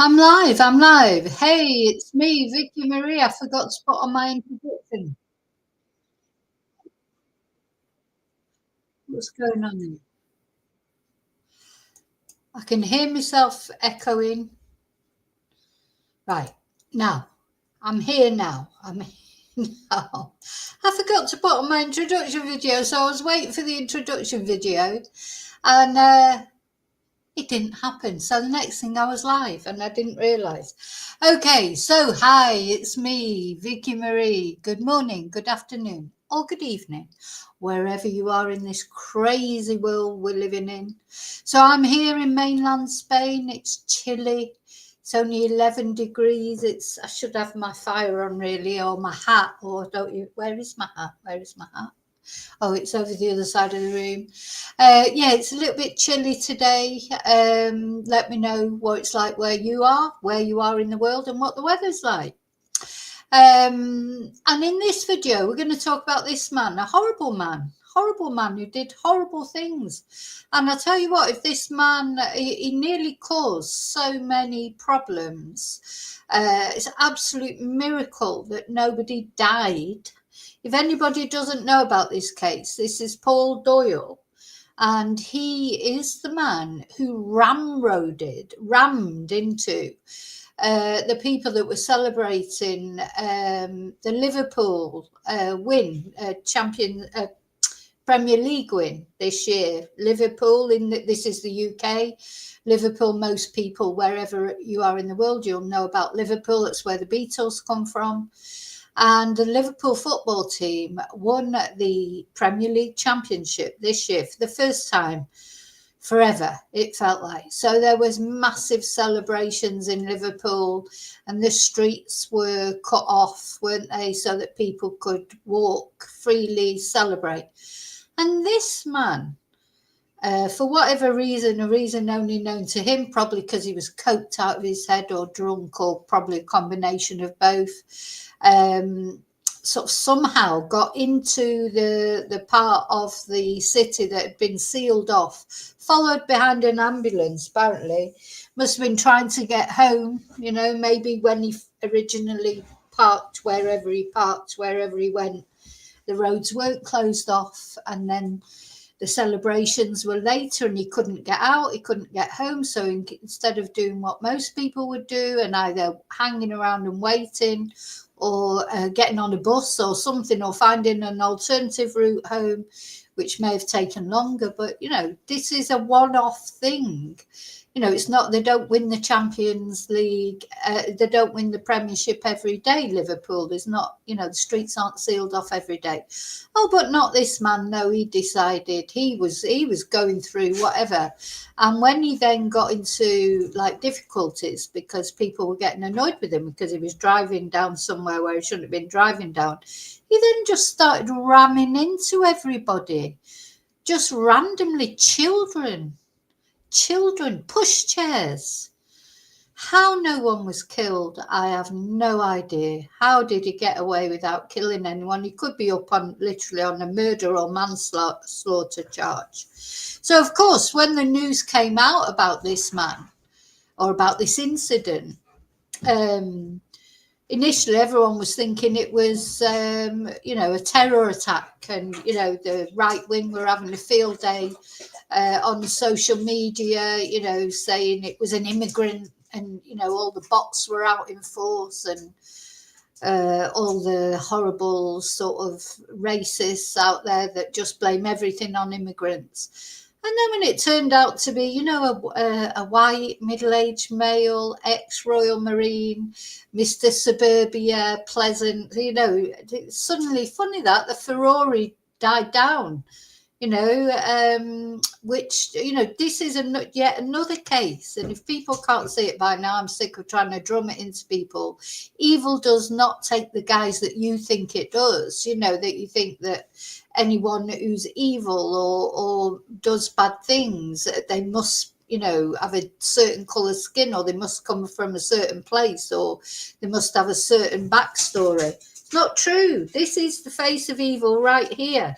I'm live. I'm live. Hey, it's me, Vicky Marie. I forgot to put on my introduction. What's going on there? I can hear myself echoing. Right. Now, I'm here now. I'm here now. I forgot to put on my introduction video, so I was waiting for the introduction video and it didn't happen. So the next thing I was live and I didn't realise. Okay, so hi, it's me, Vicky Marie. Good morning, good afternoon, or good evening, wherever you are in this crazy world we're living in. So I'm here in mainland Spain. It's chilly. It's only 11 degrees. I should have my fire on really, or my hat, or don't you? Where is my hat? Where is my hat? Oh, it's over the other side of the room. Yeah, it's a little bit chilly today. Let me know what it's like where you are in the world, and what the weather's like. And in this video, we're going to talk about this man, a horrible man who did horrible things. And I'll tell you what, if this man, he nearly caused so many problems. It's an absolute miracle that nobody died. If anybody doesn't know about this case, this is Paul Doyle, and he is the man who rammed into the people that were celebrating the Liverpool Premier League win this year. Liverpool, this is the UK. Liverpool, most people, wherever you are in the world, you'll know about Liverpool. That's where the Beatles come from. And the Liverpool football team won the Premier League Championship this year for the first time forever, it felt like. So there was massive celebrations in Liverpool, and the streets were cut off, weren't they, so that people could walk freely, celebrate. And this man, for whatever reason, a reason only known to him, probably because he was coked out of his head or drunk, or probably a combination of both, sort of somehow got into the part of the city that had been sealed off, followed behind an ambulance, apparently. Must have been trying to get home, maybe when he originally parked, wherever he went, the roads weren't closed off, and then the celebrations were later and he couldn't get out, he couldn't get home. So instead of doing what most people would do and either hanging around and waiting, or getting on a bus or something, or finding an alternative route home, which may have taken longer. But, this is a one-off thing. It's not, they don't win the Champions League. They don't win the Premiership every day, Liverpool. There's not, the streets aren't sealed off every day. Oh, but not this man. No, he decided he was going through whatever. And when he then got into difficulties because people were getting annoyed with him because he was driving down somewhere where he shouldn't have been driving down, he then just started ramming into everybody, just randomly. Children, pushchairs. How no one was killed, I have no idea. How did he get away without killing anyone? He could be up on literally on a murder or manslaughter charge. So, of course, when the news came out about this man or about this incident, initially everyone was thinking it was, a terror attack, and, the right wing were having a field day on social media, saying it was an immigrant, and, all the bots were out in force, and all the horrible sort of racists out there that just blame everything on immigrants. And then when it turned out to be, a white middle-aged male, ex-Royal Marine, Mr. Suburbia, pleasant, suddenly funny that the Ferrari died down, which, this is yet another case. And if people can't see it by now, I'm sick of trying to drum it into people. Evil does not take the guise that you think it does, that you think that anyone who's evil or does bad things, they must, have a certain colour skin, or they must come from a certain place, or they must have a certain backstory. It's not true. This is the face of evil right here.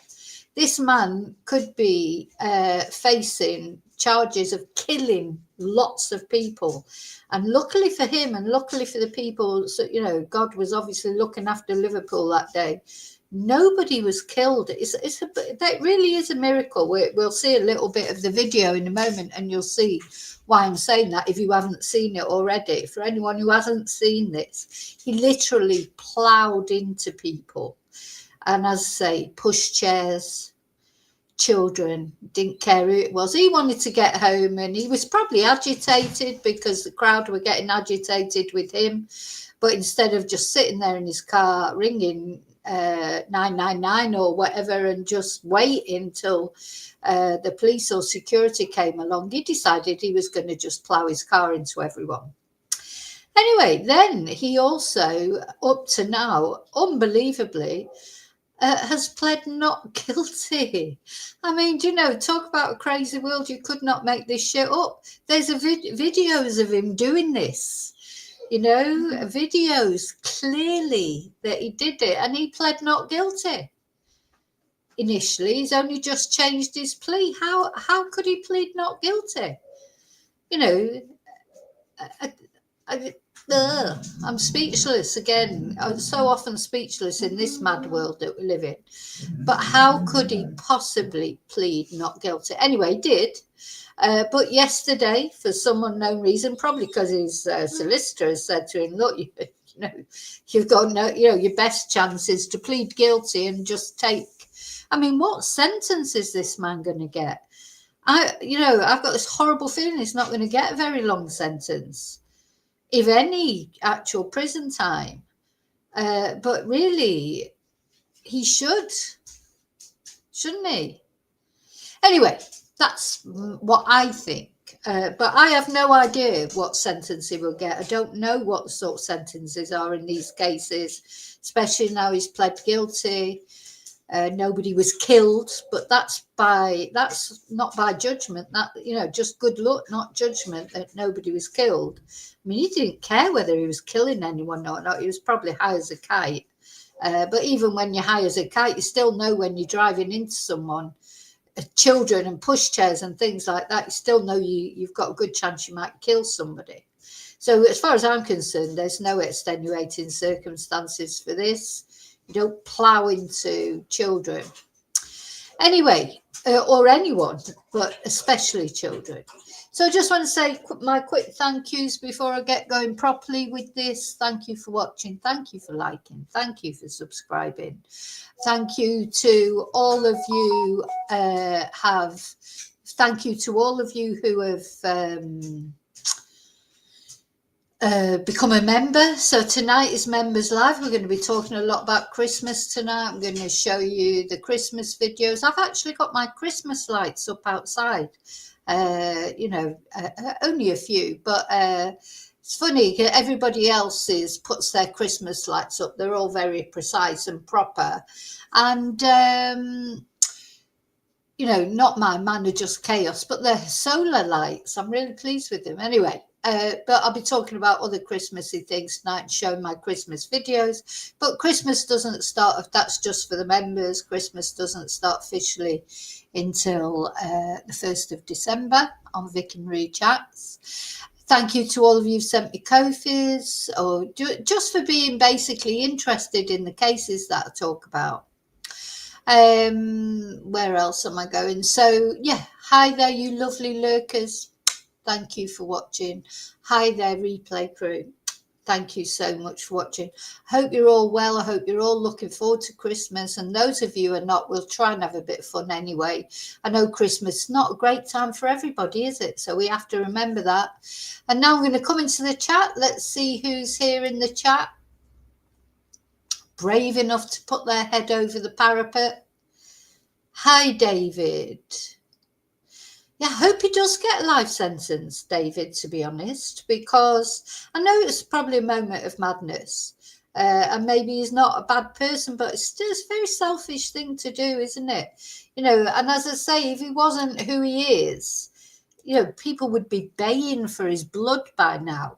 This man could be facing charges of killing lots of people. And luckily for him and luckily for the people, so, you know, God was obviously looking after Liverpool that day. Nobody was killed. That really is a miracle. We'll see a little bit of the video in a moment, and you'll see why I'm saying that if you haven't seen it already. For anyone who hasn't seen this, he literally ploughed into people. And as I say, pushed chairs, children, didn't care who it was. He wanted to get home, and he was probably agitated because the crowd were getting agitated with him. But instead of just sitting there in his car ringing 999 or whatever and just waiting till the police or security came along, he decided he was going to just plough his car into everyone. Anyway, then he also, up to now, unbelievably, has pled not guilty. I mean, do you know, talk about a crazy world. You could not make this shit up. There's videos of him doing this, you know, videos clearly that he did it, and he pled not guilty. Initially, he's only just changed his plea. How could he plead not guilty? You know, I'm speechless again. I'm so often speechless in this mad world that we live in. But how could he possibly plead not guilty? Anyway, he did. But yesterday, for some unknown reason, probably because his solicitor has said to him, look, you've got no, your best chance is to plead guilty and just take. I mean, what sentence is this man going to get? I've got this horrible feeling he's not going to get a very long sentence, if any actual prison time. But really, he should, shouldn't he? Anyway, that's what I think. But I have no idea what sentence he will get. I don't know what the sort of sentences are in these cases, especially now he's pled guilty. Nobody was killed, but that's not by judgment. That, just good luck, not judgment, that nobody was killed. I mean, he didn't care whether he was killing anyone or not. He was probably high as a kite. But even when you're high as a kite, you still know when you're driving into someone, children and pushchairs and things like that, you still know you've got a good chance you might kill somebody. So as far as I'm concerned, there's no extenuating circumstances for this. You don't plough into children. Anyway, or anyone, but especially children. So I just want to say my quick thank yous before I get going properly with this. Thank you for watching. Thank you for liking. Thank you for subscribing. Thank you to all of you thank you to all of you who have become a member. So tonight is Members Live. We're going to be talking a lot about Christmas tonight. I'm going to show you the Christmas videos. I've actually got my Christmas lights up outside. Only a few, but it's funny, everybody else puts their Christmas lights up. They're all very precise and proper, and not mine are just chaos, but they're solar lights. I'm really pleased with them. Anyway, but I'll be talking about other Christmassy things tonight and showing my Christmas videos. But Christmas doesn't start, that's just for the members. Christmas doesn't start officially until the 1st of December on Vic and Marie Chats. Thank you to all of you who sent me Ko-fis, or just for being basically interested in the cases that I talk about. Where else am I going? So yeah, hi there, you lovely lurkers. Thank you for watching. Hi there, replay crew. Thank you so much for watching. Hope you're all well. I hope you're all looking forward to Christmas. And those of you who are not, we'll try and have a bit of fun anyway. I know Christmas is not a great time for everybody, is it? So we have to remember that. And now I'm going to come into the chat. Let's see who's here in the chat. Brave enough to put their head over the parapet. Hi, David. Yeah, I hope he does get a life sentence, David, to be honest, because I know it's probably a moment of madness. And maybe he's not a bad person, but it's still a very selfish thing to do, isn't it? And as I say, if he wasn't who he is, people would be baying for his blood by now.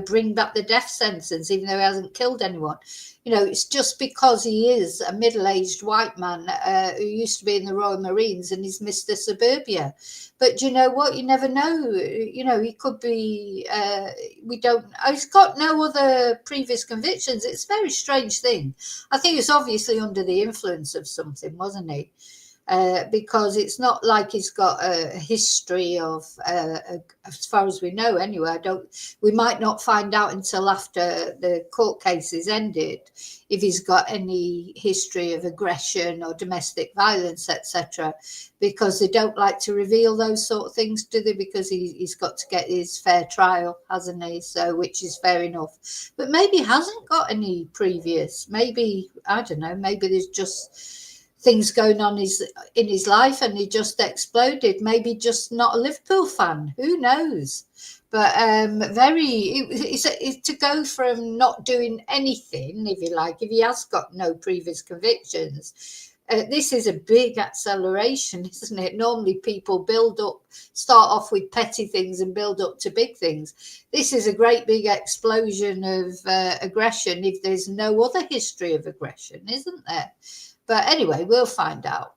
bring back the death sentence, even though he hasn't killed anyone. It's just because he is a middle-aged white man who used to be in the Royal Marines and he's Mr. Suburbia. But you know what? You never know. He could be, we don't, he's got no other previous convictions. It's a very strange thing. I think it's obviously under the influence of something, wasn't he? Because it's not like he's got a history of, as far as we know anyway. We might not find out until after the court case is ended if he's got any history of aggression or domestic violence, etc., because they don't like to reveal those sort of things, do they? Because he's got to get his fair trial, hasn't he? So, which is fair enough. But maybe he hasn't got any previous. Maybe, I don't know, maybe there's just things going on in his life and he just exploded. Maybe just not a Liverpool fan. Who knows? But it's to go from not doing anything, if you like, if he has got no previous convictions. This is a big acceleration, isn't it? Normally people start off with petty things and build up to big things. This is a great big explosion of aggression if there's no other history of aggression, isn't there? But anyway, we'll find out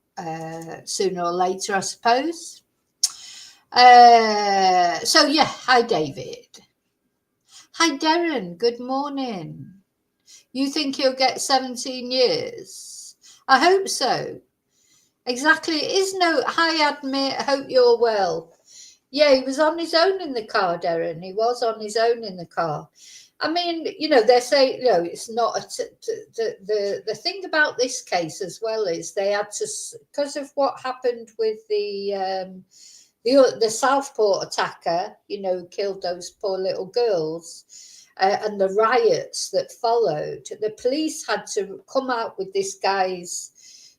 sooner or later, I suppose. So, yeah, hi, David. Hi, Darren. Good morning. You think he'll get 17 years? I hope so. Exactly. It is no. Hi, Admit. I hope you're well. Yeah, he was on his own in the car, Darren. He was on his own in the car. I mean, they say, it's not the thing about this case as well is they had to, because of what happened with the Southport attacker, who killed those poor little girls, and the riots that followed. The police had to come out with this guy's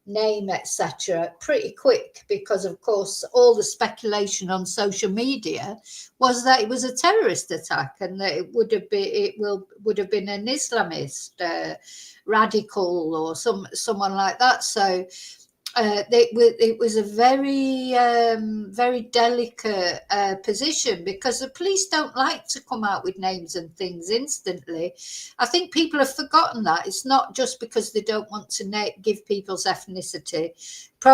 name, etc., pretty quick, because of course all the speculation on social media was that it was a terrorist attack and that it would have been an Islamist radical or someone like that. So it was a very very delicate position, because the police don't like to come out with names and things instantly. I think people have forgotten that. It's not just because they don't want to give people's ethnicity.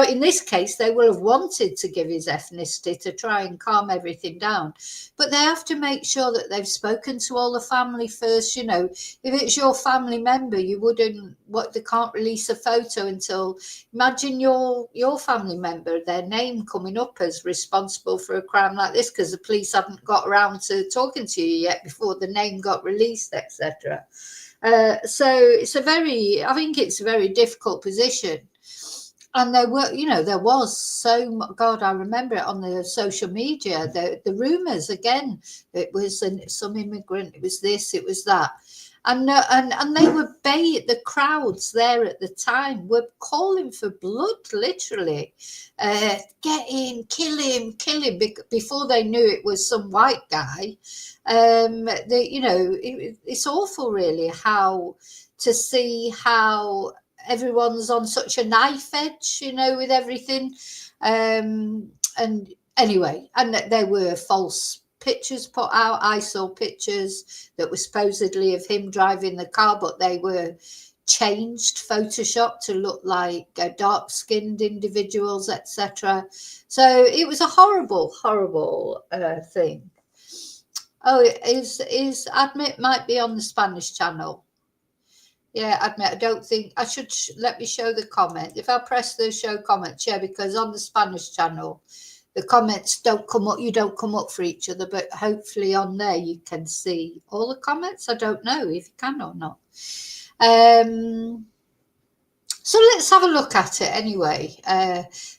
In this case, they will have wanted to give his ethnicity to try and calm everything down. But they have to make sure that they've spoken to all the family first. If it's your family member, they can't release a photo until, imagine your family member, their name coming up as responsible for a crime like this, because the police haven't got around to talking to you yet before the name got released, etc. So I think it's a very difficult position. And there was God, I remember it on the social media, the rumours again, it was some immigrant, it was this, it was that. And they were the crowds there at the time were calling for blood, literally. Get in, kill him, before they knew it was some white guy. It's awful, really, to see how everyone's on such a knife edge, with everything. And anyway, and there were false pictures put out. I saw pictures that were supposedly of him driving the car, but they were changed, photoshopped to look like dark-skinned individuals, etc. So it was a horrible thing. Oh, is Admit might be on the Spanish channel. Yeah, Admit, I don't think I should let me show the comment. If I press the show comments, yeah, because on the Spanish channel, the comments don't come up. You don't come up for each other, but hopefully on there you can see all the comments. I don't know if you can or not. So let's have a look at it anyway.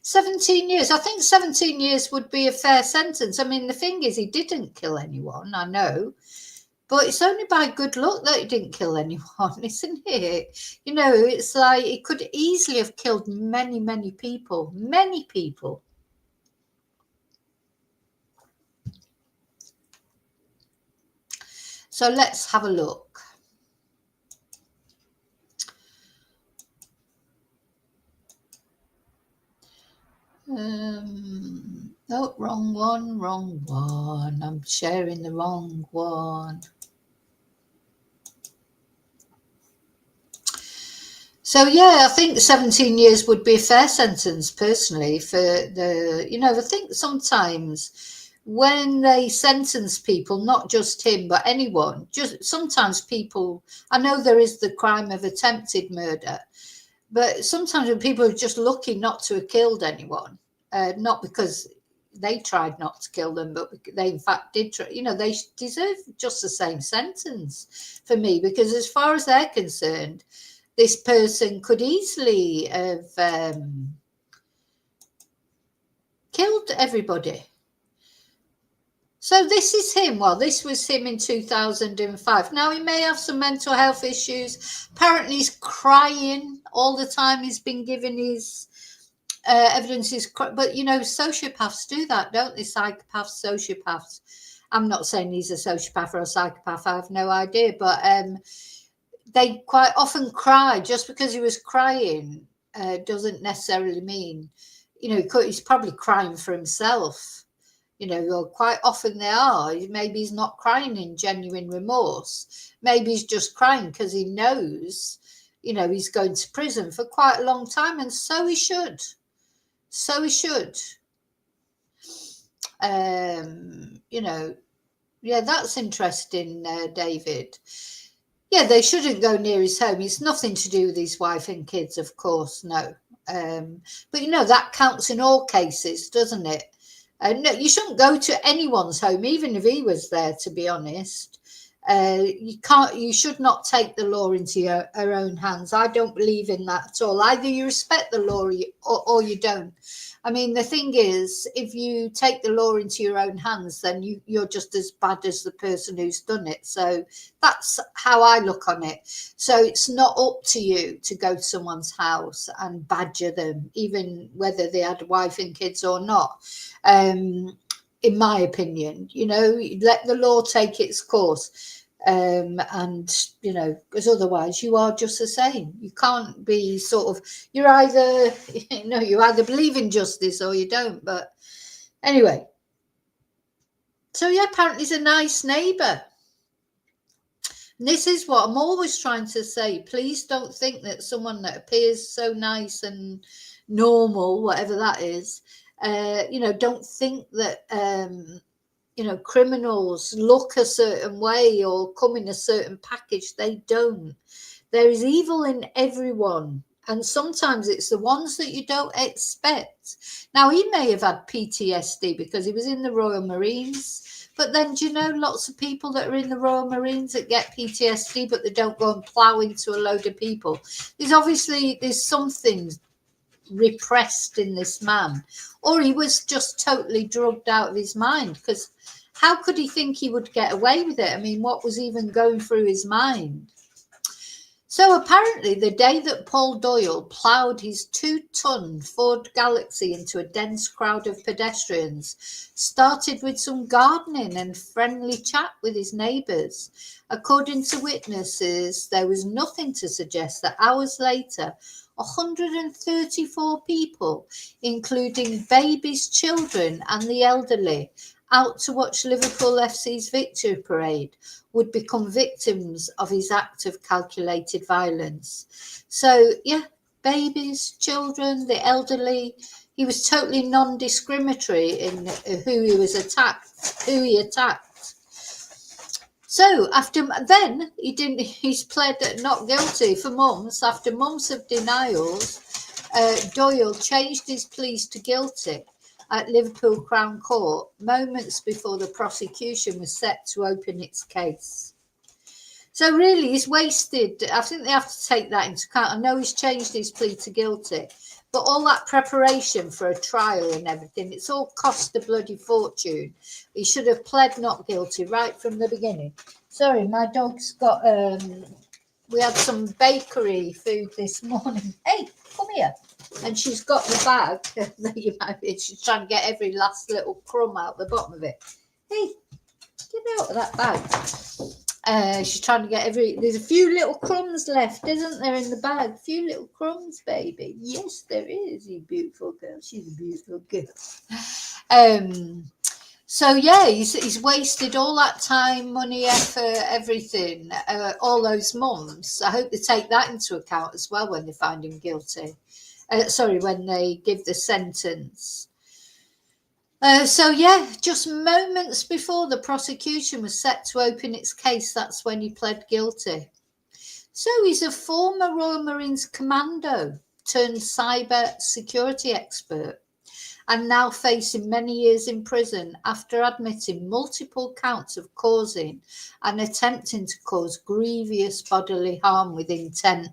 17 years. I think 17 years would be a fair sentence. I mean, the thing is, he didn't kill anyone, I know. But it's only by good luck that he didn't kill anyone, isn't it? It's like he could easily have killed many, many people. Many people. So let's have a look. Oh, wrong one. I'm sharing the wrong one. So yeah, I think 17 years would be a fair sentence personally for I think sometimes when they sentence people, not just him, but anyone, just sometimes people, I know there is the crime of attempted murder, but sometimes when people are just lucky not to have killed anyone, not because they tried not to kill them, but they in fact did try, they deserve just the same sentence for me, because as far as they're concerned, this person could easily have killed everybody. So this is him. Well, this was him in 2005. Now, he may have some mental health issues. Apparently, he's crying all the time. He's been given his evidence. But, sociopaths do that, don't they? Psychopaths, sociopaths. I'm not saying he's a sociopath or a psychopath. I have no idea. But they quite often cry. Just because he was crying doesn't necessarily mean, he's probably crying for himself. Or quite often they are. Maybe he's not crying in genuine remorse. Maybe he's just crying because he knows, he's going to prison for quite a long time, and so he should. So he should. Yeah, that's interesting, David. Yeah, they shouldn't go near his home. It's nothing to do with his wife and kids, of course, no. But, that counts in all cases, doesn't it? No, you shouldn't go to anyone's home, even if he was there, to be honest. You should not take the law into your own hands. I don't believe in that at all. Either you respect the law or you don't. I mean, the thing is, if you take the law into your own hands, then you're just as bad as the person who's done it. So that's how I look on it. So it's not up to you to go to someone's house and badger them, even whether they had a wife and kids or not. In my opinion, let the law take its course. Because otherwise you are just the same. You can't be you're either, you either believe in justice or you don't. But anyway, so yeah, apparently he's a nice neighbour. And this is what I'm always trying to say. Please don't think that someone that appears so nice and normal, whatever that is, don't think that criminals look a certain way or come in a certain package. They don't. There is evil in everyone. And sometimes it's the ones that you don't expect. Now, he may have had PTSD because he was in the Royal Marines. But then, lots of people that are in the Royal Marines that get PTSD, but they don't go and plough into a load of people. There's something repressed in this man, or he was just totally drugged out of his mind, because how could he think he would get away with it? I mean, what was even going through his mind? So apparently the day that Paul Doyle ploughed his 2-ton Ford Galaxy into a dense crowd of pedestrians started with some gardening and friendly chat with his neighbours. According to witnesses, there was nothing to suggest that hours later 134 people, including babies, children and the elderly, out to watch Liverpool FC's victory parade, would become victims of his act of calculated violence. So, yeah, babies, children, the elderly. He was totally non-discriminatory in who he attacked. So then he's pled not guilty for months. After months of denials, Doyle changed his pleas to guilty at Liverpool Crown Court moments before the prosecution was set to open its case. So really, he's wasted. I think they have to take that into account. I know he's changed his plea to guilty, but all that preparation for a trial and everything, it's all cost a bloody fortune. He should have pled not guilty right from the beginning. Sorry, my dog's got, we had some bakery food this morning. Hey, come here. And she's got the bag that you might be. She's trying to get every last little crumb out the bottom of it. Hey, get out of that bag. She's trying to get there's a few little crumbs left, isn't there, in the bag? A few little crumbs, baby. Yes, there is, you beautiful girl. She's a beautiful girl. So yeah, he's wasted all that time, money, effort, everything, all those months. I hope they take that into account as well when they find him guilty. Sorry, when they give the sentence. So yeah, just moments before the prosecution was set to open its case, that's when he pled guilty. So he's a former Royal Marines commando turned cyber security expert, and now facing many years in prison after admitting multiple counts of causing and attempting to cause grievous bodily harm with intent.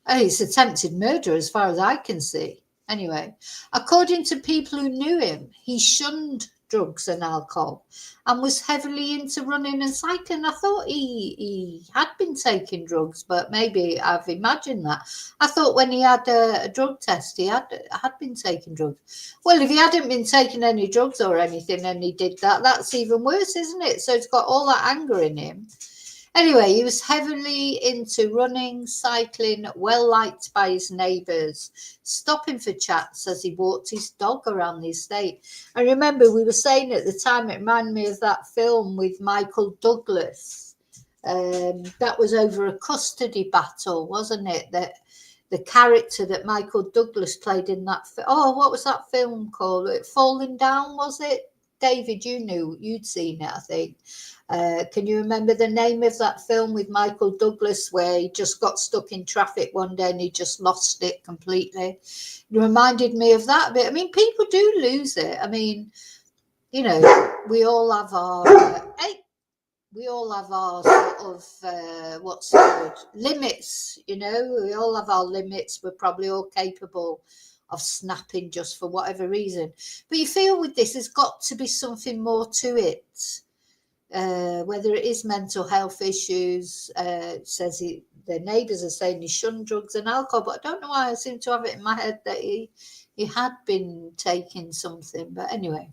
Oh, it's attempted murder as far as I can see. Anyway, according to people who knew him, he shunned drugs and alcohol and was heavily into running and cycling. I thought he had been taking drugs, but maybe I've imagined that. I thought when he had a drug test, he had been taking drugs. Well, if he hadn't been taking any drugs or anything and he did that, that's even worse, isn't it? So it's got all that anger in him. Anyway, he was heavily into running, cycling, well liked by his neighbours, stopping for chats as he walked his dog around the estate. I remember we were saying at the time, it reminded me of that film with Michael Douglas. That was over a custody battle, wasn't it? That the character that Michael Douglas played in that what was that film called? Falling Down, was it? David, you'd seen it, I think. Can you remember the name of that film with Michael Douglas where he just got stuck in traffic one day and he just lost it completely? It reminded me of that a bit. I mean, people do lose it. I mean, you know, we all have our sort of what's the word, limits. You know, we all have our limits. We're probably all capable of snapping just for whatever reason. But you feel with this, there's got to be something more to it. Whether it is mental health issues, says the neighbours are saying he shunned drugs and alcohol, but I don't know why I seem to have it in my head that he had been taking something. But anyway,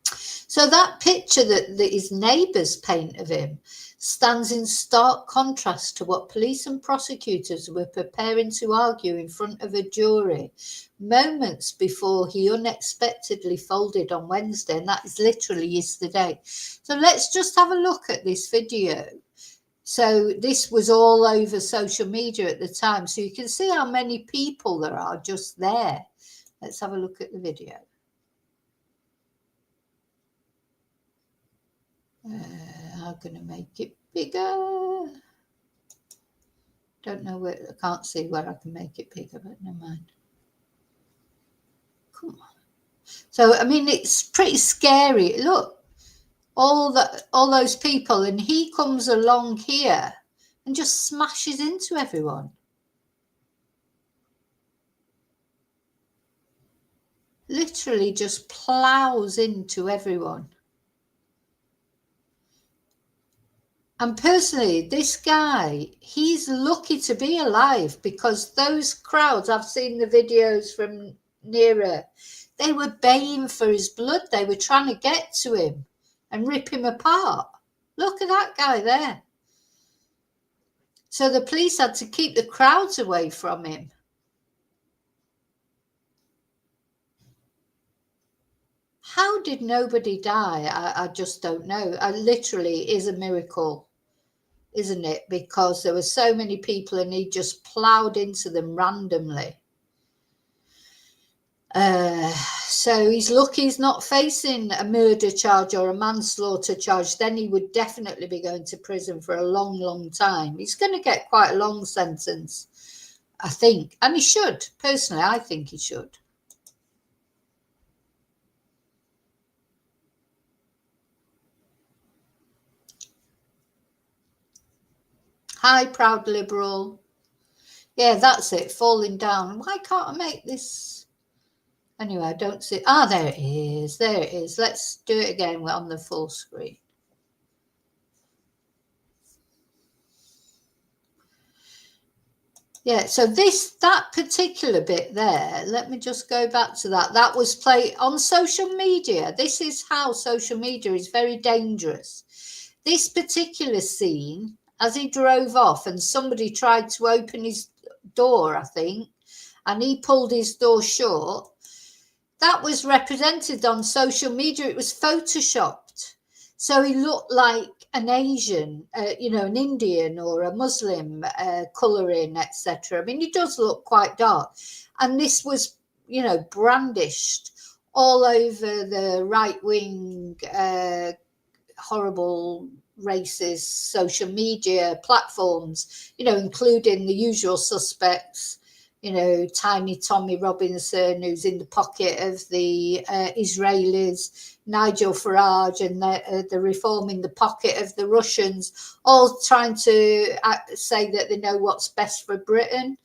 so that picture that his neighbours paint of him stands in stark contrast to what police and prosecutors were preparing to argue in front of a jury moments before he unexpectedly folded on Wednesday, and that is literally yesterday. So let's just have a look at this video. So this was all over social media at the time, so you can see how many people there are just there. Let's have a look at the video. I'm going to make it bigger. Don't know where, I can't see where I can make it bigger, but never mind. Come on. So, I mean, it's pretty scary. Look, all those people, and he comes along here and just smashes into everyone. Literally just plows into everyone. And personally, this guy, he's lucky to be alive, because those crowds, I've seen the videos from nearer, they were baying for his blood. They were trying to get to him and rip him apart. Look at that guy there. So the police had to keep the crowds away from him. How did nobody die? I just don't know. Literally, it is a miracle, isn't it? Because there were so many people and he just ploughed into them randomly. So he's lucky he's not facing a murder charge or a manslaughter charge. Then he would definitely be going to prison for a long, long time. He's going to get quite a long sentence, I think. And he should. Personally, I think he should. Hi, proud liberal. Yeah, that's it, falling down. Why can't I make this? Anyway, I don't see. There it is. There it is. Let's do it again. We're on the full screen. Yeah, so that particular bit there, let me just go back to that. That was played on social media. This is how social media is very dangerous. This particular scene, as he drove off and somebody tried to open his door, I think, and he pulled his door shut, that was represented on social media. It was photoshopped. So he looked like an Asian, an Indian or a Muslim colouring, etc. I mean, he does look quite dark. And this was, brandished all over the right-wing, horrible, racist social media platforms, including the usual suspects, Tiny Tommy Robinson, who's in the pocket of the Israelis, Nigel Farage, and the Reform in the pocket of the Russians, all trying to say that they know what's best for Britain.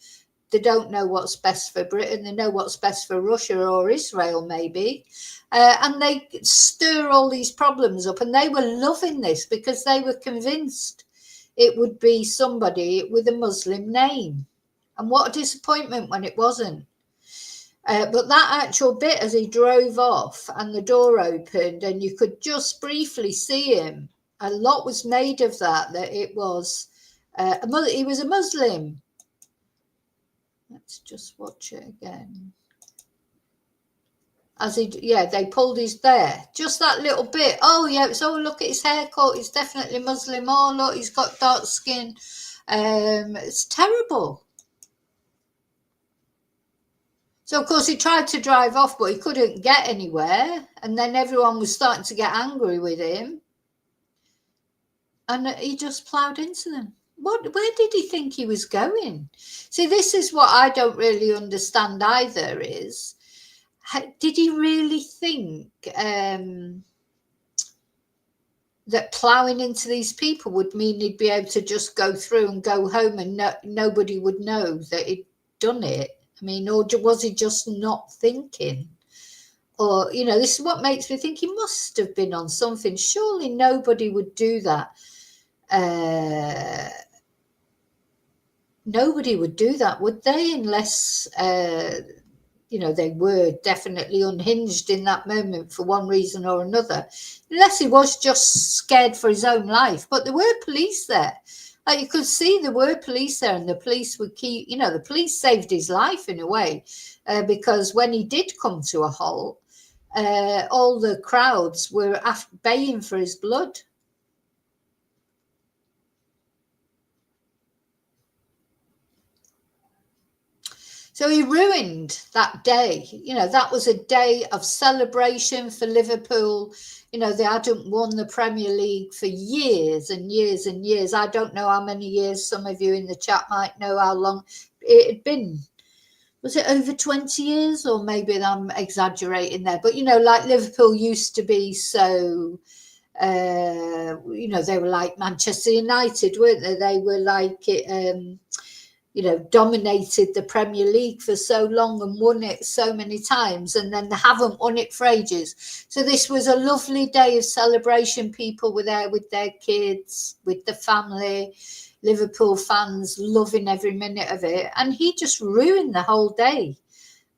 They don't know what's best for Britain. They know what's best for Russia or Israel, maybe. And they stir all these problems up. And they were loving this because they were convinced it would be somebody with a Muslim name. And what a disappointment when it wasn't. But that actual bit as he drove off and the door opened and you could just briefly see him, a lot was made of that it was, he was a Muslim. Let's just watch it again. They pulled his there. Just that little bit. Oh, yeah, look at his haircut. He's definitely Muslim. Oh, look, he's got dark skin. It's terrible. So, of course, he tried to drive off, but he couldn't get anywhere. And then everyone was starting to get angry with him. And he just ploughed into them. Where did he think he was going? See, this is what I don't really understand either is, did he really think that ploughing into these people would mean he'd be able to just go through and go home and nobody would know that he'd done it? I mean, or was he just not thinking? Or, this is what makes me think he must have been on something. Surely nobody would do that. Nobody would do that, would they? Unless, they were definitely unhinged in that moment for one reason or another. Unless he was just scared for his own life. But there were police there. Like you could see there were police there, and the police would keep, the police saved his life in a way, because when he did come to a halt, all the crowds were baying for his blood. So he ruined that day. That was a day of celebration for Liverpool. They hadn't won the Premier League for years and years and years. I don't know how many years. Some of you in the chat might know how long it had been. Was it over 20 years? Or maybe I'm exaggerating there. But, like Liverpool used to be so, they were like Manchester United, weren't they? They were like it. Dominated the Premier League for so long and won it so many times, and then they haven't won it for ages. So this was a lovely day of celebration. People were there with their kids, with the family, Liverpool fans loving every minute of it. And he just ruined the whole day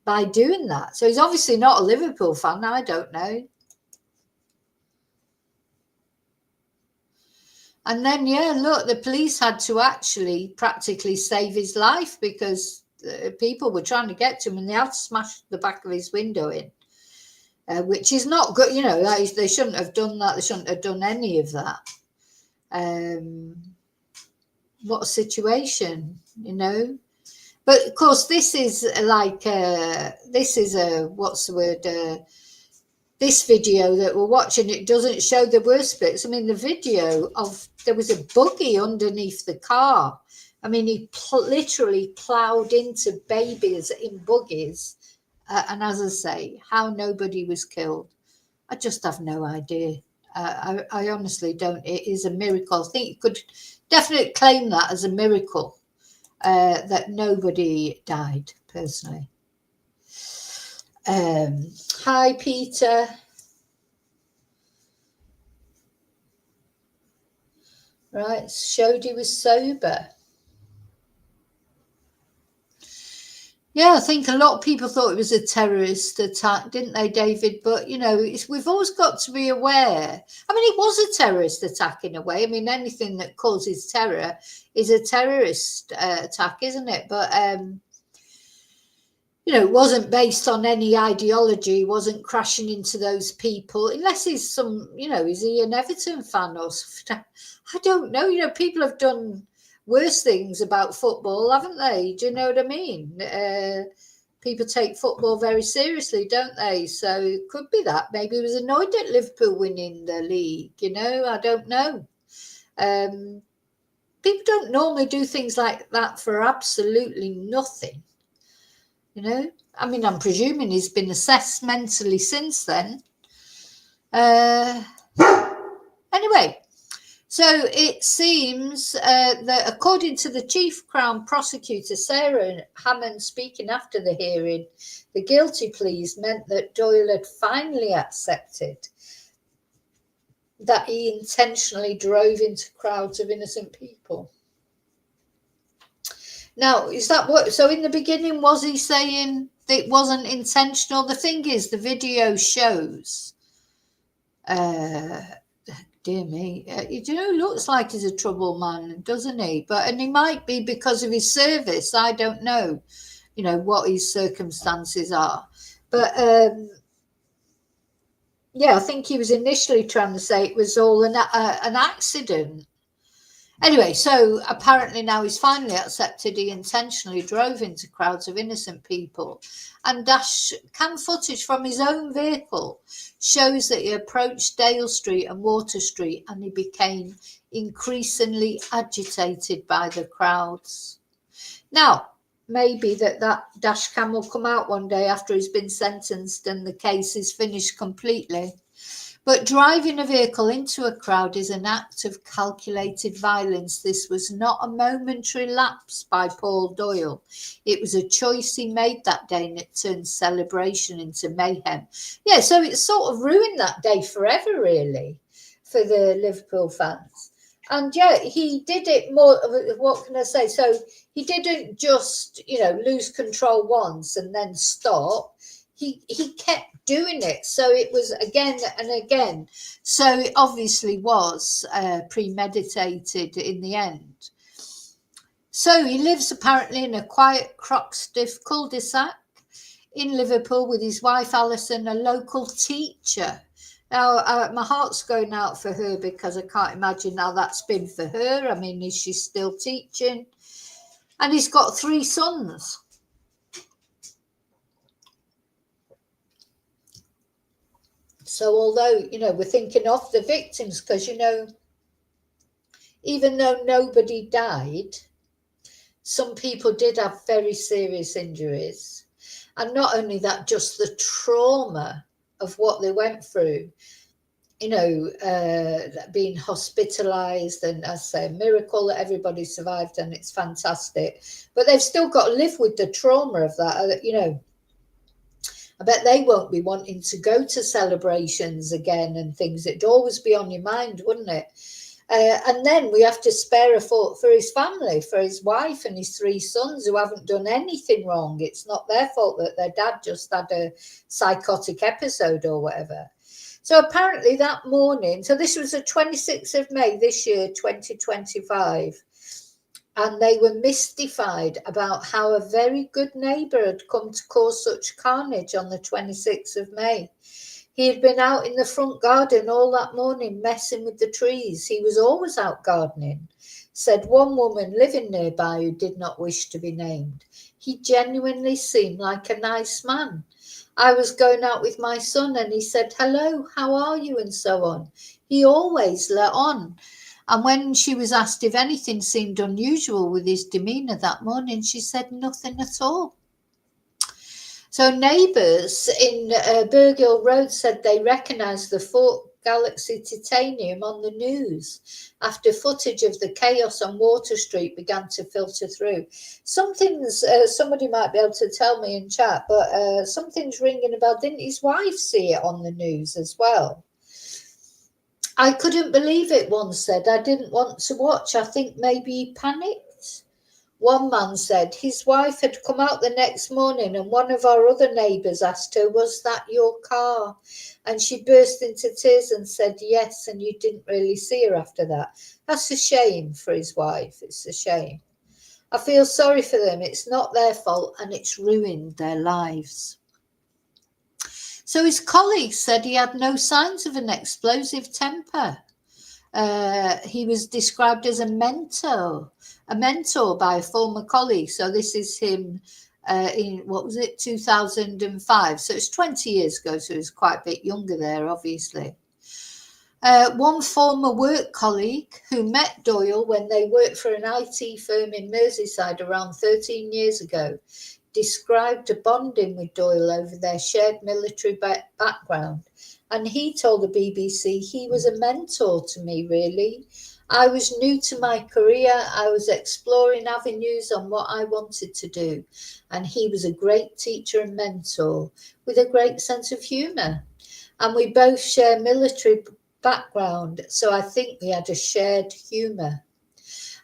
by doing that. So he's obviously not a Liverpool fan. I don't know. And then, look, the police had to actually practically save his life because people were trying to get to him and they had smashed the back of his window in, which is not good. They shouldn't have done that. They shouldn't have done any of that. What a situation, But, of course, this is like, what's the word, this video that we're watching, it doesn't show the worst bits. I mean, the video there was a buggy underneath the car. I mean, he literally ploughed into babies in buggies. And as I say, how nobody was killed, I just have no idea. I honestly don't. It is a miracle. I think you could definitely claim that as a miracle, that nobody died, personally. Hi, Peter. Right, showed he was sober. Yeah, I think a lot of people thought it was a terrorist attack, didn't they, David? But, we've always got to be aware. I mean, it was a terrorist attack in a way. I mean, anything that causes terror is a terrorist attack, isn't it? But It wasn't based on any ideology, wasn't crashing into those people, unless he's is he an Everton fan or something? I don't know. People have done worse things about football, haven't they? Do you know what I mean? People take football very seriously, don't they? So it could be that. Maybe he was annoyed at Liverpool winning the league, I don't know. People don't normally do things like that for absolutely nothing. I mean, I'm presuming he's been assessed mentally since then. Anyway, so it seems that according to the chief Crown prosecutor, Sarah Hammond, speaking after the hearing, the guilty pleas meant that Doyle had finally accepted that he intentionally drove into crowds of innocent people. Now, is that what? So in the beginning, was he saying that it wasn't intentional? The thing is, the video shows. Dear me, looks like he's a troubled man, doesn't he? And he might be because of his service. I don't know, what his circumstances are. But yeah, I think he was initially trying to say it was all an accident. Anyway, so apparently now he's finally accepted he intentionally drove into crowds of innocent people, and dash cam footage from his own vehicle shows that he approached Dale Street and Water Street, and he became increasingly agitated by the crowds. Now, maybe that dash cam will come out one day after he's been sentenced and the case is finished completely. But driving a vehicle into a crowd is an act of calculated violence. This was not a momentary lapse by Paul Doyle. It was a choice he made that day, and it turned celebration into mayhem. Yeah, so it sort of ruined that day forever, really, for the Liverpool fans. And yeah, he did it more, what can I say? So he didn't just, lose control once and then stop. He kept doing it. So it was again and again. So it obviously was premeditated in the end. So he lives apparently in a quiet Croxtiff cul-de-sac in Liverpool with his wife Alison, a local teacher. Now, my heart's going out for her because I can't imagine how that's been for her. I mean, is she still teaching? And he's got 3 sons. So although, we're thinking of the victims because, even though nobody died, some people did have very serious injuries. And not only that, just the trauma of what they went through, being hospitalized, and I say a miracle that everybody survived, and it's fantastic. But they've still got to live with the trauma of that, I bet they won't be wanting to go to celebrations again and things. It'd always be on your mind, wouldn't it? And then we have to spare a thought for his family, for his wife and his 3 sons who haven't done anything wrong. It's not their fault that their dad just had a psychotic episode or whatever. So apparently that morning, so this was the 26th of May this year, 2025. And they were mystified about how a very good neighbour had come to cause such carnage on the 26th of May. He had been out in the front garden all that morning messing with the trees. He was always out gardening, said one woman living nearby who did not wish to be named. He genuinely seemed like a nice man. I was going out with my son and he said, "Hello, how are you?" and so on. He always let on. And when she was asked if anything seemed unusual with his demeanour that morning, she said nothing at all. So neighbours in Burgill Road said they recognised the Fort Galaxy titanium on the news after footage of the chaos on Water Street began to filter through. Something's, somebody might be able to tell me in chat, but something's ringing a bell. Didn't his wife see it on the news as well? I couldn't believe it, one said. I didn't want to watch. I think maybe he panicked. One man said his wife had come out the next morning and one of our other neighbours asked her, "Was that your car?" And she burst into tears and said, "Yes," and you didn't really see her after that. That's a shame for his wife. It's a shame. I feel sorry for them. It's not their fault and it's ruined their lives. So his colleagues said he had no signs of an explosive temper. He was described as a mentor by a former colleague. So this is him in, 2005. So it's 20 years ago. So he's quite a bit younger there, obviously. One former work colleague who met Doyle when they worked for an IT firm in Merseyside around 13 years ago described a bonding with Doyle over their shared military background. And he told the BBC, he was a mentor to me, really. I was new to my career. I was exploring avenues on what I wanted to do. And he was a great teacher and mentor with a great sense of humour. And we both share military background, so I think we had a shared humour.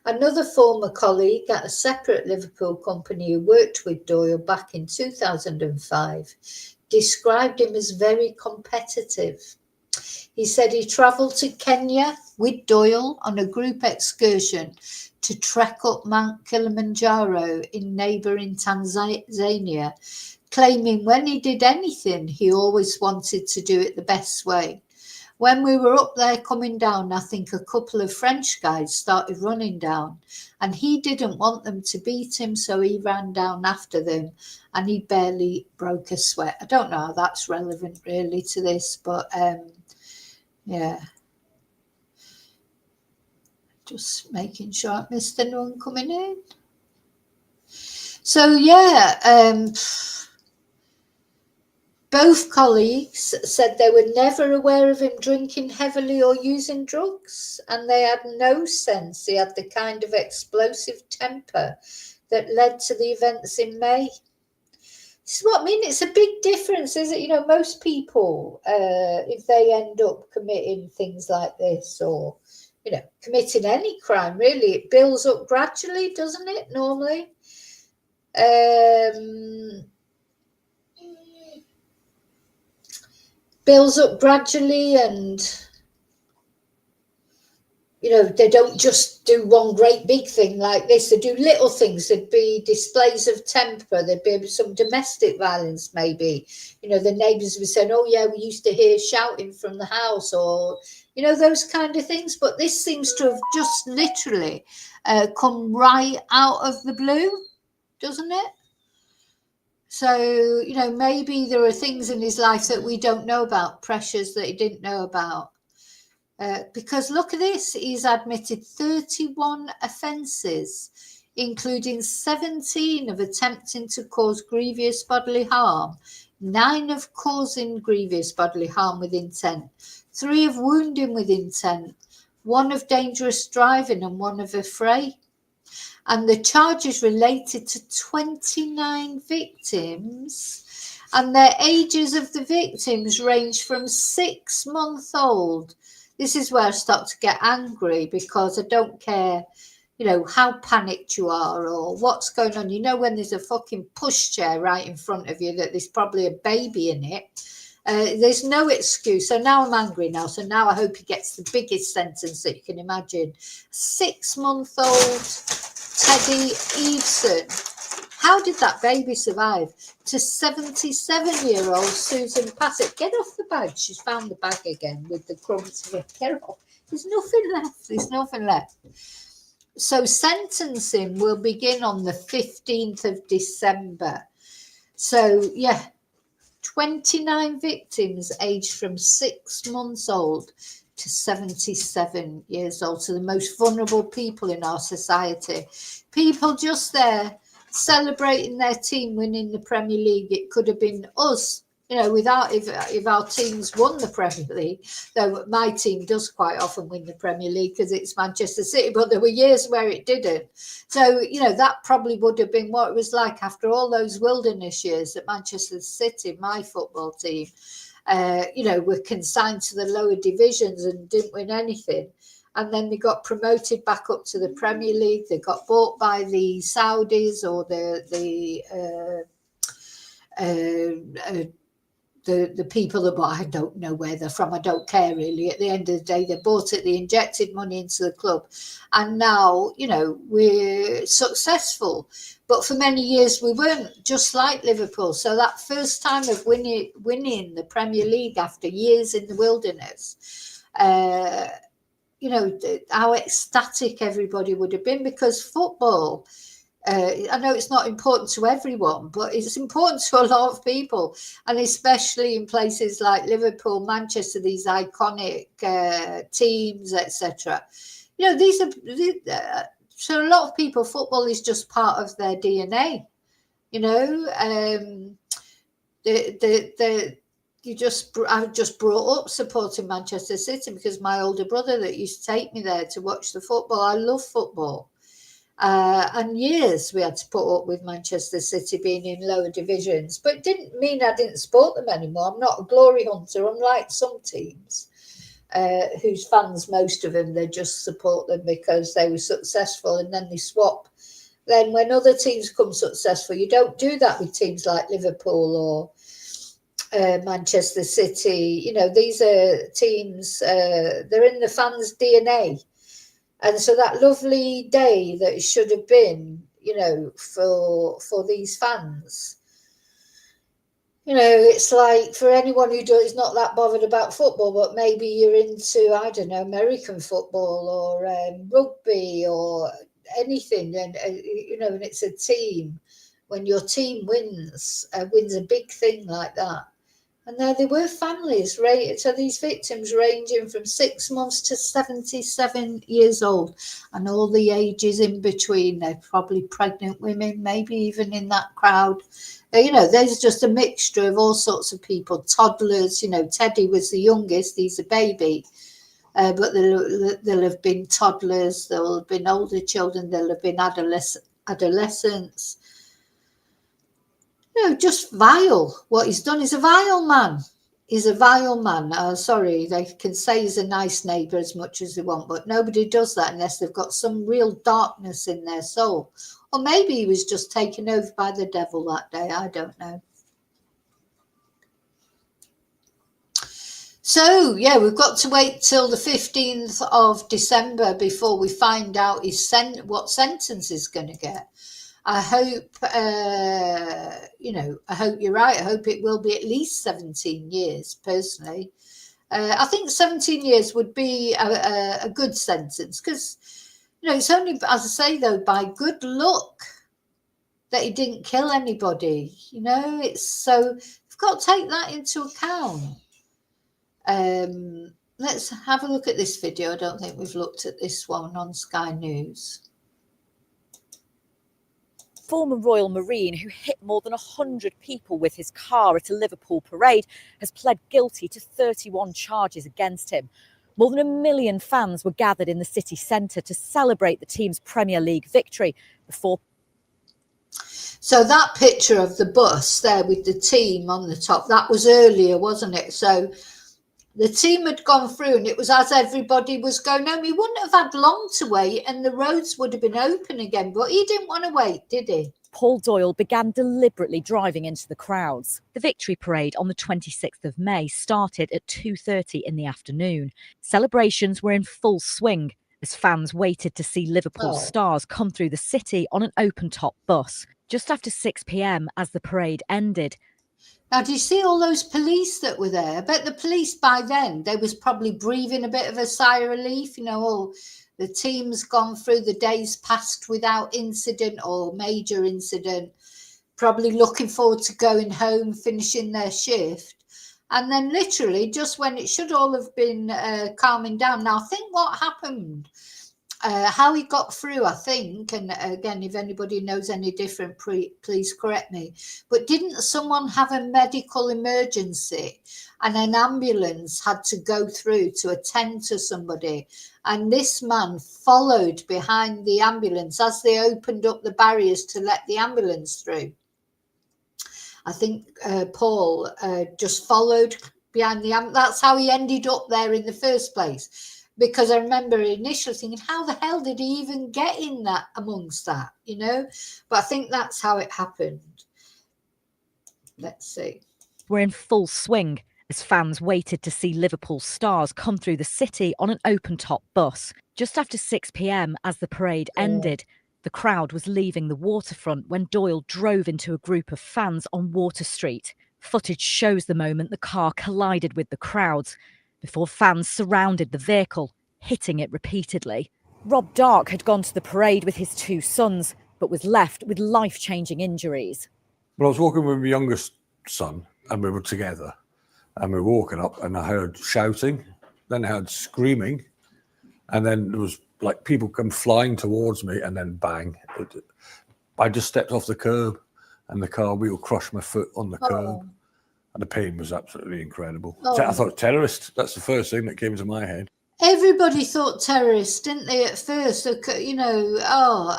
Another former colleague at a separate Liverpool company who worked with Doyle back in 2005 described him as very competitive. He said he travelled to Kenya with Doyle on a group excursion to trek up Mount Kilimanjaro in neighbouring Tanzania, claiming when he did anything, he always wanted to do it the best way. When we were up there coming down, I think a couple of French guys started running down and he didn't want them to beat him, so he ran down after them and he barely broke a sweat. I don't know how that's relevant really to this, but yeah. Just making sure I missed anyone coming in. So yeah, both colleagues said they were never aware of him drinking heavily or using drugs, and they had no sense he had the kind of explosive temper that led to the events in May. This is what I mean. It's a big difference, is it? You know, most people, if they end up committing things like this or, you know, committing any crime, really, it builds up gradually, doesn't it, normally? Builds up gradually, and you know, they don't just do one great big thing like this. They do little things. There'd be displays of temper. There'd be some domestic violence, maybe. You know, the neighbours would say, oh yeah, we used to hear shouting from the house, or, you know, those kind of things. But this seems to have just literally come right out of the blue, doesn't it? So, you know, maybe there are things in his life that we don't know about, pressures that he didn't know about. Because look at this, he's admitted 31 offences, including 17 of attempting to cause grievous bodily harm, 9 of causing grievous bodily harm with intent, 3 of wounding with intent, 1 of dangerous driving, and 1 of affray. And the charges related to 29 victims, and their ages of the victims range from 6-month-old. This is where I start to get angry, because I don't care, you know, how panicked you are or what's going on. You know, when there's a fucking pushchair right in front of you that there's probably a baby in it, there's no excuse. So now I'm angry now. So now I hope he gets the biggest sentence that you can imagine. 6-month-old Teddy Eveson. How did that baby survive? To 77-year-old Susan Passett. Get off the bag. She's found the bag again with the crumbs. Get off. There's nothing left. There's nothing left. So sentencing will begin on the 15th of December. So, yeah, 29 victims aged from 6 months old to 77 years old, to the most vulnerable people in our society. People just there celebrating their team winning the Premier League. It could have been us, you know, without if our teams won the Premier League, though my team does quite often win the Premier League because it's Manchester City, but there were years where it didn't. So, you know, that probably would have been what it was like after all those wilderness years at Manchester City, my football team. You know, were consigned to the lower divisions and didn't win anything. And then they got promoted back up to the Premier League. They got bought by the Saudis or the the people that bought, I don't know where they're from. I don't care really. At the end of the day, they bought it. They injected money into the club, and now we're successful. But for many years we weren't, just like Liverpool. So that first time of winning the Premier League after years in the wilderness, how ecstatic everybody would have been, because football, I know it's not important to everyone, but it's important to a lot of people, and especially in places like Liverpool, Manchester, these iconic teams, etc. These are so a lot of people, football is just part of their DNA. I just brought up supporting Manchester City because my older brother that used to take me there to watch the football. I love football. And years we had to put up with Manchester City being in lower divisions, but it didn't mean I didn't support them anymore. I'm not a glory hunter, unlike some teams whose fans, most of them, they just support them because they were successful and then they swap. Then when other teams come successful, you don't do that with teams like Liverpool or Manchester City. These are teams, they're in the fans' DNA. And so that lovely day that it should have been, for these fans, it's like, for anyone who is not that bothered about football, but maybe you're into, I don't know, American football or rugby or anything, and and it's a team. When your team wins a big thing like that. And there were families, right? So these victims ranging from 6 months to 77 years old, and all the ages in between. They're probably pregnant women, maybe even in that crowd. There's just a mixture of all sorts of people. Toddlers, Teddy was the youngest. He's a baby. But there'll have been toddlers. There'll have been older children. There'll have been adolescents. Just vile. What he's done is a vile man. He's a vile man. Sorry, they can say he's a nice neighbour as much as they want, but nobody does that unless they've got some real darkness in their soul. Or maybe he was just taken over by the devil that day. I don't know. So, we've got to wait till the 15th of December before we find out what sentence he's going to get. I hope, I hope you're right. I hope it will be at least 17 years, personally. I think 17 years would be a good sentence because, it's only, as I say, though, by good luck that he didn't kill anybody. It's so, you've got to take that into account. Let's have a look at this video. I don't think we've looked at this one on Sky News. Former Royal Marine who hit more than 100 people with his car at a Liverpool parade has pled guilty to 31 charges against him. More than 1 million fans were gathered in the city centre to celebrate the team's Premier League victory before. So that picture of the bus there with the team on the top, that was earlier, wasn't it? So the team had gone through and it was as everybody was going home. He wouldn't have had long to wait and the roads would have been open again, but he didn't want to wait, did he? Paul Doyle began deliberately driving into the crowds. The victory parade on the 26th of May started at 2:30 in the afternoon. Celebrations were in full swing as fans waited to see Liverpool stars come through the city on an open-top bus. Just after 6 p.m, as the parade ended. Now, do you see all those police that were there? I bet the police by then, they was probably breathing a bit of a sigh of relief. The team's gone through, the days passed without incident or major incident, probably looking forward to going home, finishing their shift. And then literally just when it should all have been calming down. Now, I think what happened, how he got through, I think, and again, if anybody knows any different, please correct me, but didn't someone have a medical emergency and an ambulance had to go through to attend to somebody, and this man followed behind the ambulance as they opened up the barriers to let the ambulance through? I think Paul just followed behind the ambulance. That's how he ended up there in the first place. Because I remember initially thinking, how the hell did he even get in that amongst that, But I think that's how it happened. Let's see. were in full swing as fans waited to see Liverpool stars come through the city on an open-top bus. Just after 6 p.m, as the parade ended, the crowd was leaving the waterfront when Doyle drove into a group of fans on Water Street. Footage shows the moment the car collided with the crowds before fans surrounded the vehicle, hitting it repeatedly. Rob Dark had gone to the parade with his 2 sons, but was left with life-changing injuries. Well, I was walking with my youngest son, and we were together, and we were walking up, and I heard shouting, then I heard screaming, and then there was like people come flying towards me, and then bang. I just stepped off the curb, and the car wheel crushed my foot on the curb, and the pain was absolutely incredible. I thought terrorist. That's the first thing that came to my head. Everybody thought terrorist, didn't they, at first? You know,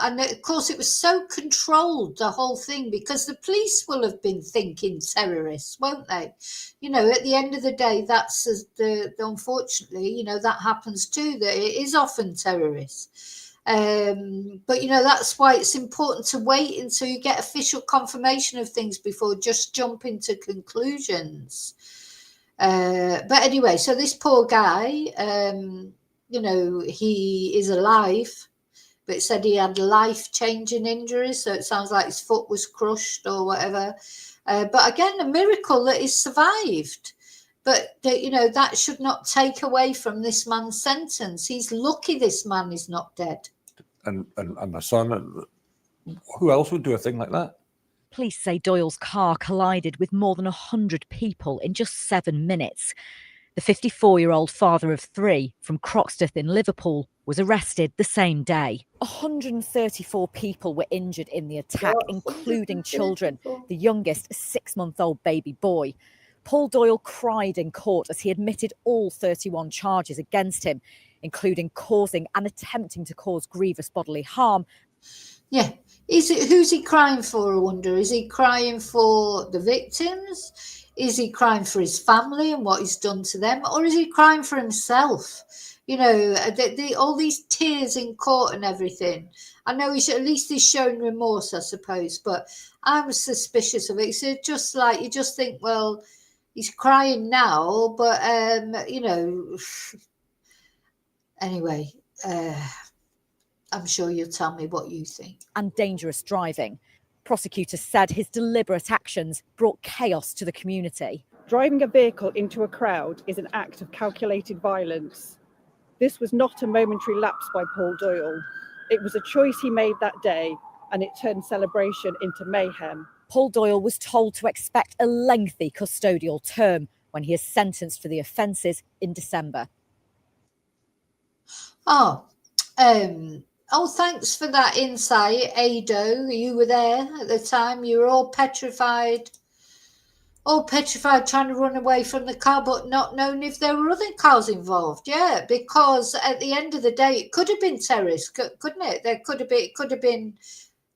and of course it was so controlled, the whole thing, because the police will have been thinking terrorists, won't they? You know, at the end of the day, that's unfortunately, you know, that happens too, that it is often terrorists. But, you know, that's why it's important to wait until you get official confirmation of things before just jumping to conclusions. But anyway, so this poor guy, you know, he is alive, but it said he had life-changing injuries, so it sounds like his foot was crushed or whatever. But again, a miracle that he survived. But, you know, that should not take away from this man's sentence. He's lucky this man is not dead. And my son, who else would do a thing like that? Police say Doyle's car collided with more than 100 people in just 7 minutes. The 54-year-old father of 3 from Croxteth in Liverpool was arrested the same day. 134 people were injured in the attack, including children, the youngest a 6-month-old baby boy. Paul Doyle cried in court as he admitted all 31 charges against him, including causing and attempting to cause grievous bodily harm. Yeah. Who's he crying for, I wonder? Is he crying for the victims? Is he crying for his family and what he's done to them? Or is he crying for himself? You know, all these tears in court and everything. I know at least he's showing remorse, I suppose, but I'm suspicious of it. So just like, you just think, well, he's crying now, but, you know, anyway, I'm sure you'll tell me what you think. And dangerous driving. Prosecutors said his deliberate actions brought chaos to the community. Driving a vehicle into a crowd is an act of calculated violence. This was not a momentary lapse by Paul Doyle. It was a choice he made that day, and it turned celebration into mayhem. Paul Doyle was told to expect a lengthy custodial term when he is sentenced for the offences in December. Thanks for that insight, Ado. You were there at the time. You were all petrified trying to run away from the car, but not knowing if there were other cars involved. Yeah, because at the end of the day, it could have been terrorists, couldn't it? It could have been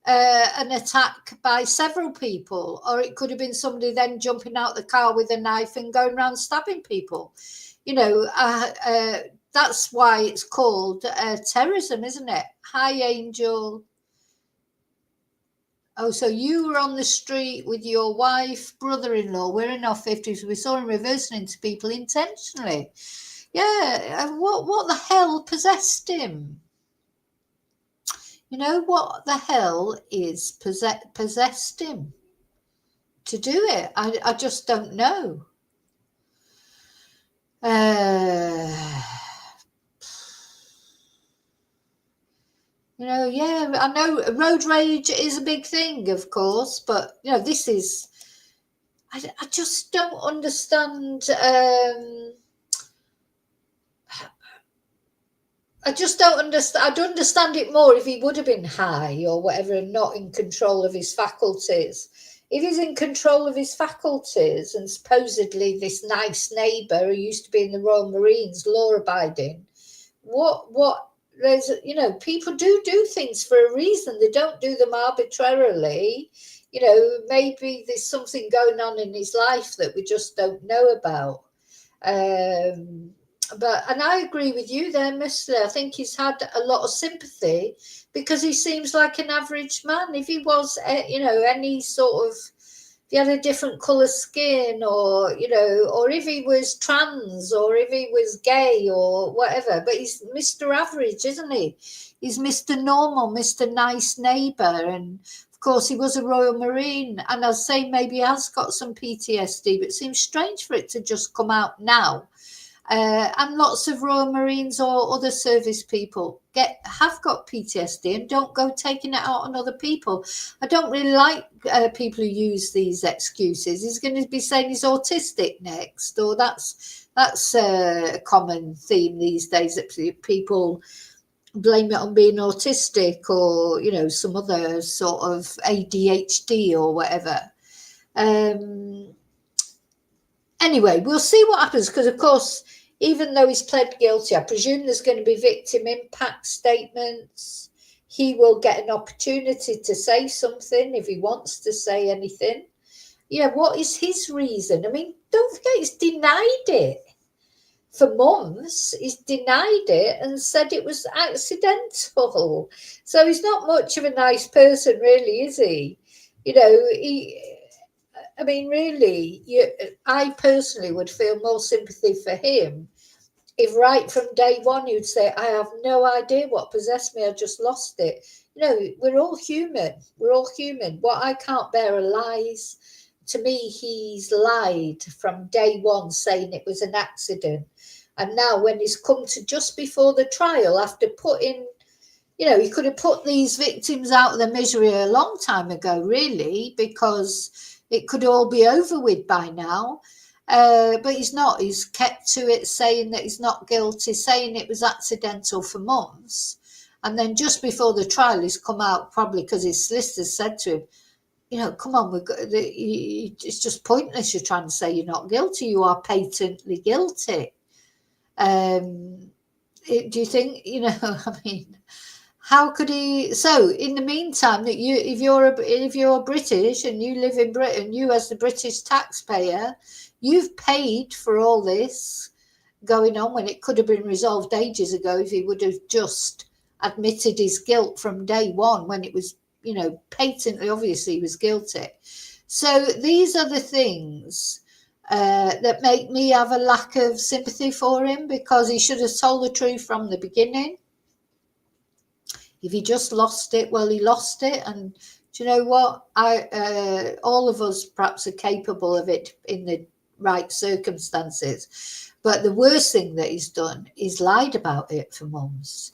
an attack by several people, or it could have been somebody then jumping out the car with a knife and going around stabbing people. You know, that's why it's called terrorism, isn't it? Hi, Angel. Oh, so you were on the street with your wife, brother-in-law. We're in our 50s. We saw him reversing into people intentionally. Yeah, what the hell possessed him? You know, what the hell is possessed him to do it? I just don't know. You know, yeah, I know road rage is a big thing, of course, but, you know, this is, I just don't understand. I just don't understand. I'd understand it more if he would have been high or whatever and not in control of his faculties. If he's in control of his faculties and supposedly this nice neighbour who used to be in the Royal Marines, law-abiding, what? There's, you know, people do things for a reason. They don't do them arbitrarily. You know, maybe there's something going on in his life that we just don't know about. And I agree with you there, Mister. I think he's had a lot of sympathy because he seems like an average man. If he was, you know, any sort of he had a different colour skin, or, you know, or if he was trans, or if he was gay or whatever. But he's Mr. Average, isn't he? He's Mr. Normal, Mr. Nice Neighbour. And of course, he was a Royal Marine. And I'll say maybe he has got some PTSD, but it seems strange for it to just come out now. And lots of Royal Marines or other service people have got PTSD and don't go taking it out on other people. I don't really like people who use these excuses. He's going to be saying he's autistic next, or that's a common theme these days, that people blame it on being autistic, or, you know, some other sort of ADHD or whatever. Anyway, we'll see what happens, because, of course, even though he's pled guilty, I presume there's going to be victim impact statements. He will get an opportunity to say something if he wants to say anything. Yeah, what is his reason? I mean, don't forget, he's denied it for months. He's denied it and said it was accidental. So he's not much of a nice person, really, is he? You know, I mean, really, I personally would feel more sympathy for him if right from day one you'd say, I have no idea what possessed me, I just lost it. You know, we're all human. We're all human. What I can't bear are lies. To me, he's lied from day one, saying it was an accident. And now when he's come to just before the trial, after putting, you know, he could have put these victims out of their misery a long time ago, really, because it could all be over with by now. But he's not. He's kept to it, saying that he's not guilty, saying it was accidental for months. And then just before the trial, he's come out, probably because his solicitor said to him, you know, come on, it's just pointless. You're trying to say you're not guilty. You are patently guilty. Do you think, you know, I mean, how could he? So in the meantime, that if you're British and you live in Britain, you as the British taxpayer, you've paid for all this going on, when it could have been resolved ages ago if he would have just admitted his guilt from day one, when it was, you know, patently obvious he was guilty. So these are the things that make me have a lack of sympathy for him, because he should have told the truth from the beginning. If he just lost it, well, he lost it. And do you know what? All of us perhaps are capable of it in the right circumstances. But the worst thing that he's done is lied about it for months.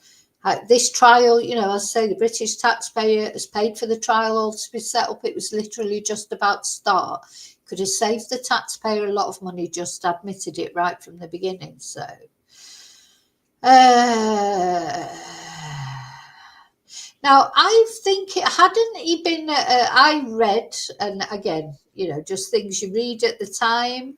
This trial, you know, as I say, the British taxpayer has paid for the trial all to be set up. It was literally just about to start. Could have saved the taxpayer a lot of money, just admitted it right from the beginning. So, now, I think hadn't he been, I read, and again, you know, just things you read at the time.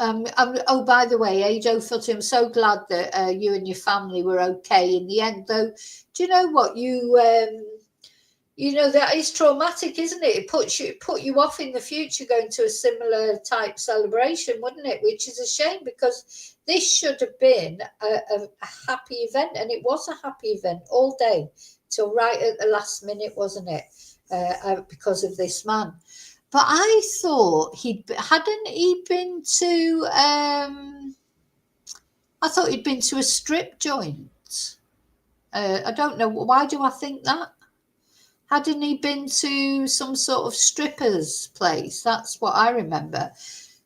Oh, by the way, Ado Filter, I'm so glad that you and your family were okay in the end, though. Do you know what? You know, that is traumatic, isn't it? It put you off in the future going to a similar type celebration, wouldn't it? Which is a shame, because this should have been a happy event, and it was a happy event all day till right at the last minute, wasn't it? Because of this man. But I thought hadn't he been to I thought he'd been to a strip joint. I don't know, why do I think that? Hadn't he been to some sort of stripper's place? That's what I remember.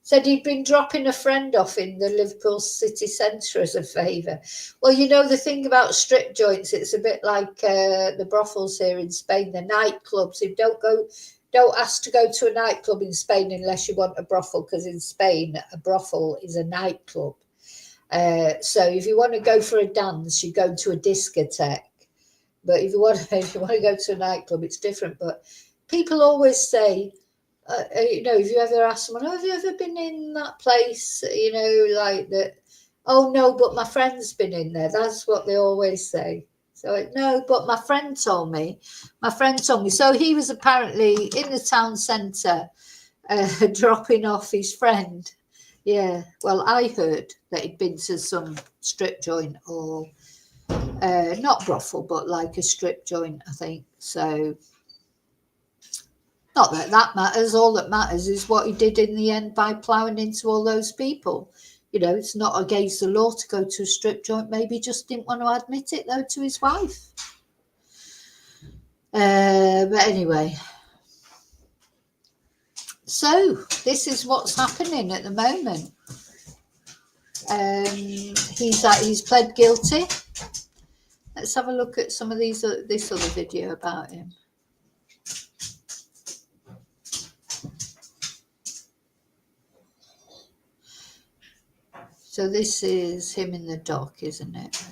Said he'd been dropping a friend off in the Liverpool city centre as a favour. Well, you know, the thing about strip joints, it's a bit like the brothels here in Spain, the nightclubs. You don't ask to go to a nightclub in Spain unless you want a brothel, because in Spain, a brothel is a nightclub. So if you want to go for a dance, you go to a discotheque. But if you want to go to a nightclub, it's different. But people always say, you know, if you ever ask someone, have you ever been in that place? You know, like that. Oh, no, but my friend's been in there. That's what they always say. So, no, but my friend told me. So he was apparently in the town centre dropping off his friend. Yeah, well, I heard that he'd been to some strip joint, or not brothel, but like a strip joint, I think. So, Not that that matters. All that matters is what he did in the end by ploughing into all those people. You know, it's not against the law to go to a strip joint. Maybe he just didn't want to admit it, though, to his wife. But anyway. So, this is what's happening at the moment. He's pled guilty. Let's have a look at some of this other video about him. So this is him in the dock, isn't it?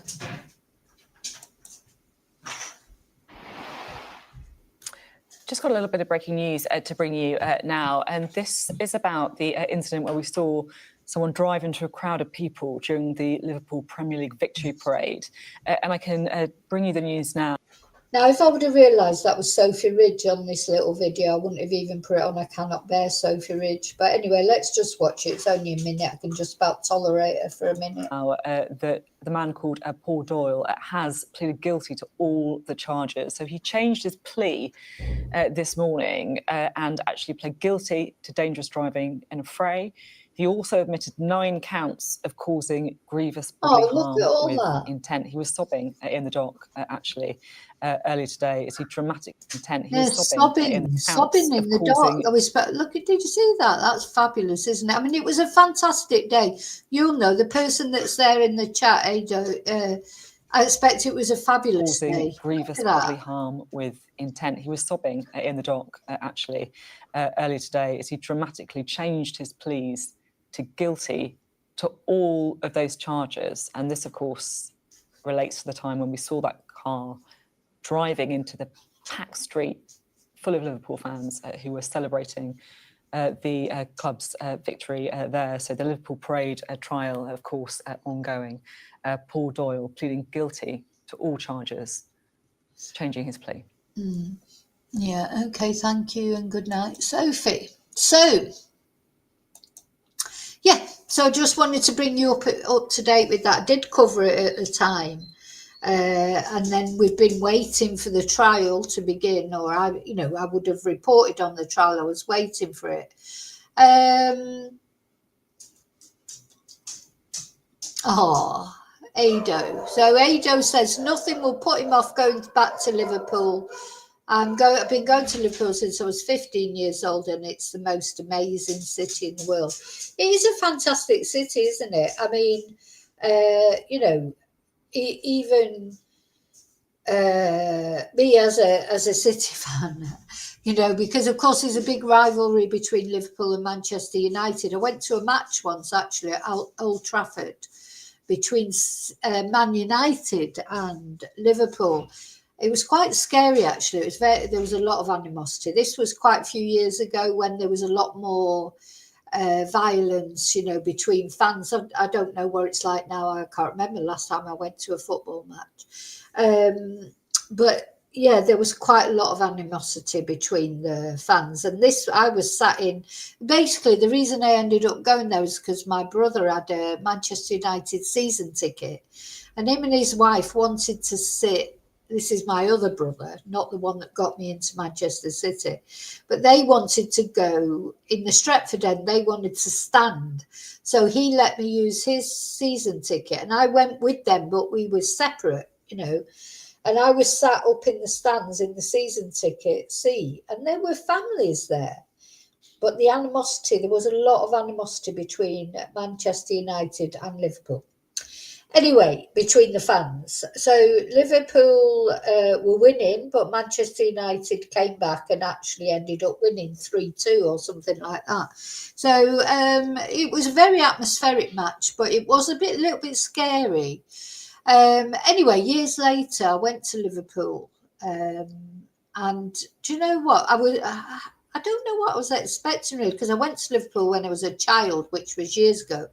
Just got a little bit of breaking news to bring you now, and this is about the incident where we saw someone drive into a crowd of people during the Liverpool Premier League victory parade. And I can bring you the news now. Now, if I would have realised that was Sophie Ridge on this little video, I wouldn't have even put it on. I cannot bear Sophie Ridge. But anyway, let's just watch it. It's only a minute. I can just about tolerate her for a minute. Now, the man called Paul Doyle has pleaded guilty to all the charges. So he changed his plea this morning and actually pled guilty to dangerous driving in a fray. He also admitted 9 counts of causing grievous bodily harm with intent. He was sobbing in the dock, actually, earlier today as he dramatically intent. He was sobbing in the dock. Look, did you see that? That's fabulous, isn't it? I mean, it was a fantastic day. You'll know, the person that's there in the chat, Ado, I expect it was a fabulous day. Grievous bodily harm with intent. He was sobbing in the dock, actually, earlier today as he dramatically changed his pleas to guilty to all of those charges. And this, of course, relates to the time when we saw that car driving into the packed street full of Liverpool fans who were celebrating the club's victory there. So the Liverpool parade trial, of course, ongoing. Paul Doyle pleading guilty to all charges, changing his plea. Yeah, okay, thank you and good night, Sophie. So, yeah, so I just wanted to bring you up to date with that. I did cover it at the time. And then we've been waiting for the trial to begin, or I would have reported on the trial. I was waiting for it. Ado. So Ado says nothing will put him off going back to Liverpool. I've been going to Liverpool since I was 15 years old, and it's the most amazing city in the world. It is a fantastic city, isn't it? I mean, even me as a City fan, because of course there's a big rivalry between Liverpool and Manchester United. I went to a match once actually at Old Trafford between Man United and Liverpool. It was quite scary actually. There was a lot of animosity. This was quite a few years ago when there was a lot more violence, between fans. I don't know what it's like now. I can't remember the last time I went to a football match. But yeah, there was quite a lot of animosity between the fans. And I was sat in, basically the reason I ended up going there was because my brother had a Manchester United season ticket, and him and his wife wanted to sit. This is my other brother, not the one that got me into Manchester City. But they wanted to go in the Stretford end. They wanted to stand. So he let me use his season ticket. And I went with them, but we were separate, And I was sat up in the stands in the season ticket seat. And there were families there. But the animosity, there was a lot of animosity between Manchester United and Liverpool. Anyway, between the fans. So Liverpool were winning, but Manchester United came back and actually ended up winning 3-2 or something like that. So it was a very atmospheric match, but it was a little bit scary. Anyway, years later, I went to Liverpool. And do you know what? I don't know what I was expecting really, because I went to Liverpool when I was a child, which was years ago.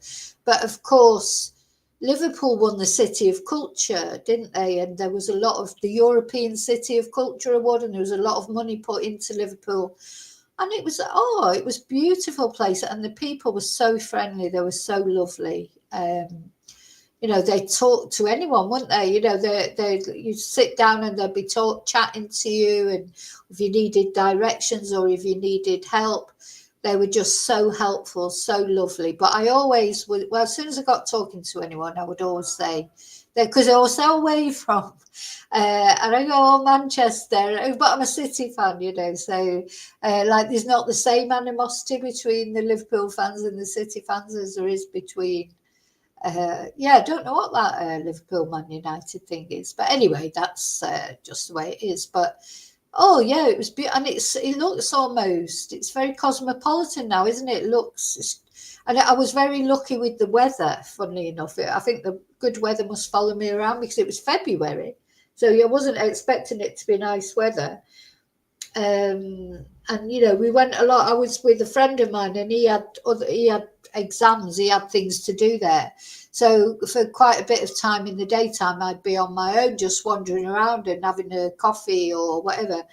But of course, Liverpool won the City of Culture, didn't they? And there was a lot of the European City of Culture Award, and there was a lot of money put into Liverpool. And it was a beautiful place. And the people were so friendly. They were so lovely. you know, they talk to anyone, wouldn't they? You know, you sit down and they'd be chatting to you, and if you needed directions or if you needed help, they were just so helpful, so lovely. But I always would, well, as soon as I got talking to anyone, I would always say, because I was so away from, and I go, oh, Manchester, but I'm a City fan, you know, so like there's not the same animosity between the Liverpool fans and the City fans as there is between, I don't know what that Liverpool Man United thing is, but anyway, that's just the way it is. But oh yeah, it was beautiful, and it looks almost, it's very cosmopolitan now, isn't it? It looks, and I was very lucky with the weather. Funnily enough, I think the good weather must follow me around because it was February, so I wasn't expecting it to be nice weather. And you know, we went a lot. I was with a friend of mine, and he had exams, he had things to do there. So for quite a bit of time in the daytime, I'd be on my own, just wandering around and having a coffee or whatever.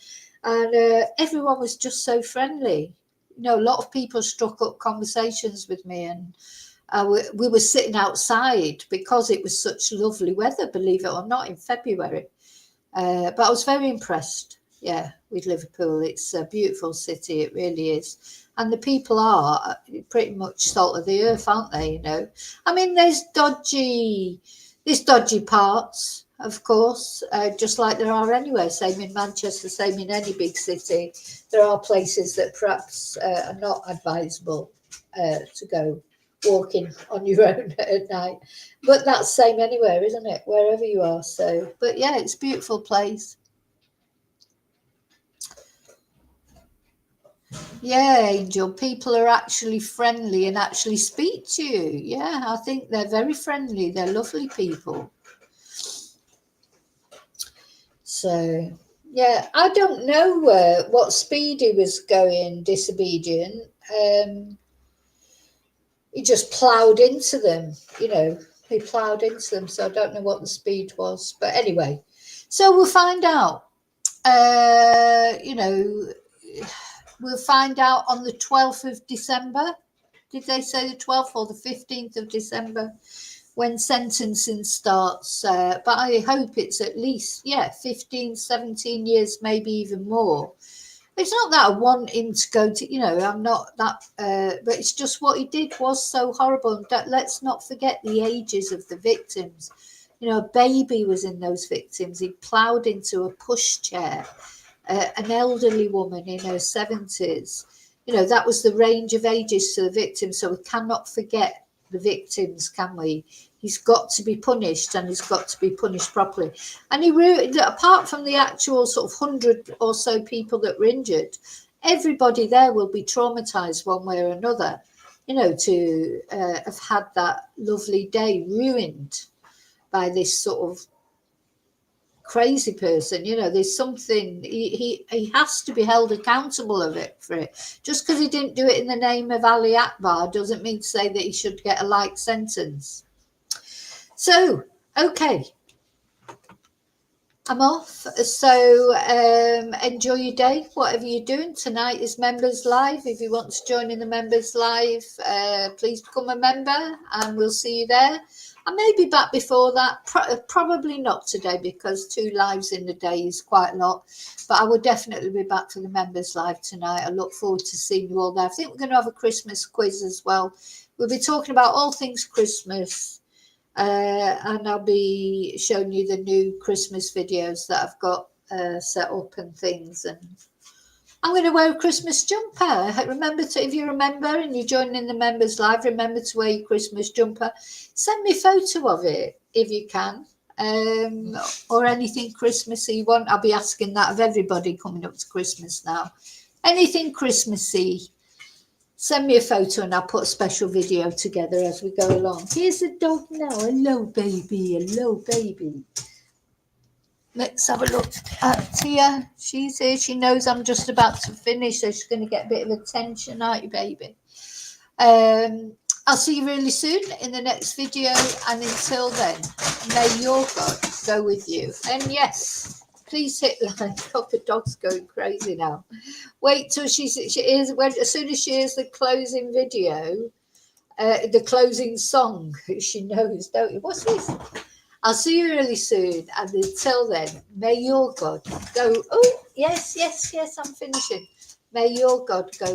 And everyone was just so friendly. You know, a lot of people struck up conversations with me, and we were sitting outside because it was such lovely weather, believe it or not, in February. But I was very impressed, with Liverpool. It's a beautiful city, it really is. And the people are pretty much salt of the earth, aren't they? You know, I mean, there's dodgy parts, of course, just like there are anywhere. Same in Manchester, same in any big city. There are places that perhaps are not advisable to go walking on your own at night. But that's same anywhere, isn't it? Wherever you are. So, but yeah, it's a beautiful place. Yeah, Angel, people are actually friendly and actually speak to you. Yeah, I think they're very friendly. They're lovely people. So, yeah, I don't know what speed he was going disobedient. He just ploughed into them, you know. He ploughed into them, so I don't know what the speed was. But anyway, so we'll find out. We'll find out on the 12th of December. Did they say the 12th or the 15th of December when sentencing starts? But I hope it's at least, 15, 17 years, maybe even more. It's not that I want him to go to, you know, I'm not that, but it's just what he did was so horrible. Let's not forget the ages of the victims. You know, a baby was in those victims. He ploughed into a pushchair. An elderly woman in her 70s. You know, that was the range of ages to the victims. So we cannot forget the victims, can we? He's got to be punished, and he's got to be punished properly. And apart from the actual sort of 100 or so people that were injured, everybody there will be traumatized one way or another, you know, to have had that lovely day ruined by this sort of crazy person. You know, there's something, he has to be held accountable for it. Just because he didn't do it in the name of Ali Akbar doesn't mean to say that he should get a light sentence. So, okay, I'm off. So enjoy your day, whatever you're doing. Tonight is Members Live. If you want to join in the Members Live, please become a member, and we'll see you there. I may be back before that, probably not today, because 2 lives in a day is quite a lot, but I will definitely be back for the Members Live tonight. I look forward to seeing you all there. I think we're going to have a Christmas quiz as well. We'll be talking about all things Christmas, and I'll be showing you the new Christmas videos that I've got set up and things. And I'm going to wear a Christmas jumper. Remember if you remember and you're joining in the Members Live, remember to wear your Christmas jumper. Send me a photo of it if you can, or anything Christmassy you want. I'll be asking that of everybody coming up to Christmas now. Anything Christmassy, send me a photo and I'll put a special video together as we go along. Here's the dog now. Hello, baby. Hello, baby. Let's have a look at Tia. She's here. She knows I'm just about to finish, so she's going to get a bit of attention, aren't you, baby? I'll see you really soon in the next video. And until then, may your God go with you. And yes, please hit like. Oh, the dog's going crazy now. Wait till as soon as she hears the closing video, the closing song. She knows, don't you? What's this? I'll see you really soon. And until then, may your God go. Oh, yes, I'm finishing. May your God go